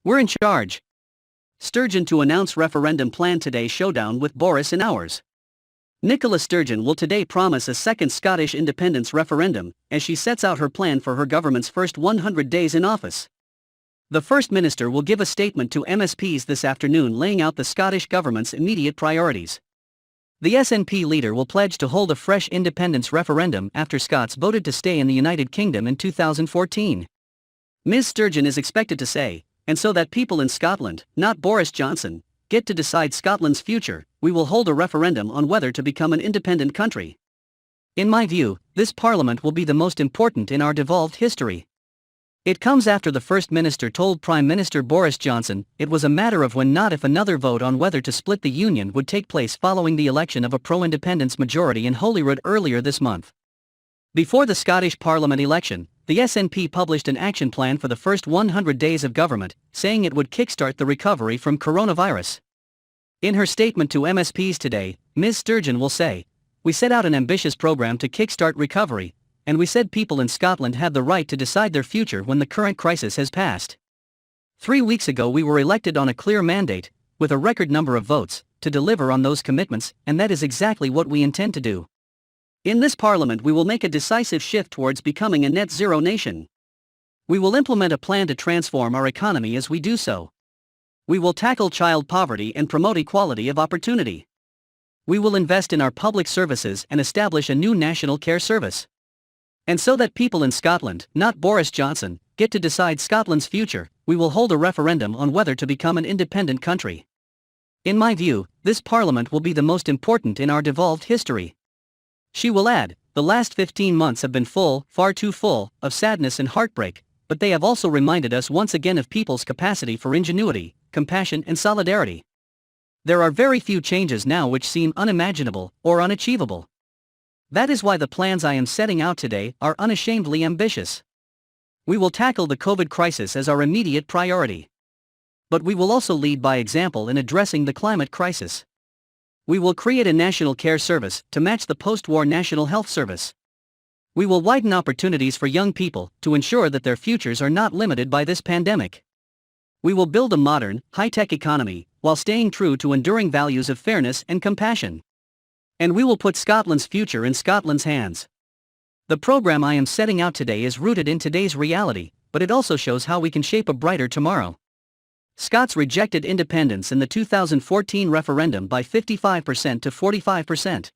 We're in charge. Sturgeon to announce referendum plan today. Showdown with Boris in hours. NICOLA Sturgeon will today promise a second Scottish independence referendum, as she sets out her plan for her government's first 100 days in office. The First Minister will give a statement to MSPs this afternoon laying out the Scottish Government's immediate priorities. The SNP leader will pledge to hold a fresh independence referendum after Scots voted to stay in the United Kingdom in 2014. Ms. Sturgeon is expected to say, and so that people in Scotland, not Boris Johnson, get to decide Scotland's future, we will hold a referendum on whether to become an independent country. In my view, this parliament will be the most important in our devolved history. It comes after the First Minister told Prime Minister Boris Johnson it was a matter of when, not if, another vote on whether to split the union would take place following the election of a pro-independence majority in Holyrood earlier this month. Before the Scottish Parliament election, the SNP published an action plan for the first 100 days of government, saying it would kickstart the recovery from coronavirus. In her statement to MSPs today, Ms. Sturgeon will say, "We set out an ambitious program to kickstart recovery, and we said people in Scotland have the right to decide their future when the current crisis has passed. 3 weeks ago we were elected on a clear mandate, with a record number of votes, to deliver on those commitments, and that is exactly what we intend to do. In this parliament we will make a decisive shift towards becoming a net zero nation. We will implement a plan to transform our economy as we do so. We will tackle child poverty and promote equality of opportunity. We will invest in our public services and establish a new national care service. And so that people in Scotland, not Boris Johnson, get to decide Scotland's future, we will hold a referendum on whether to become an independent country. In my view, this parliament will be the most important in our devolved history." She will add, "The last 15 months have been full, far too full, of sadness and heartbreak, but they have also reminded us once again of people's capacity for ingenuity, compassion and solidarity. There are very few changes now which seem unimaginable or unachievable. That is why the plans I am setting out today are unashamedly ambitious. We will tackle the COVID crisis as our immediate priority. But we will also lead by example in addressing the climate crisis. We will create a national care service to match the post-war National Health Service. We will widen opportunities for young people to ensure that their futures are not limited by this pandemic. We will build a modern, high-tech economy while staying true to enduring values of fairness and compassion. And we will put Scotland's future in Scotland's hands." The program I am setting out today is rooted in today's reality, but it also shows how we can shape a brighter tomorrow. Scots rejected independence in the 2014 referendum by 55% to 45%.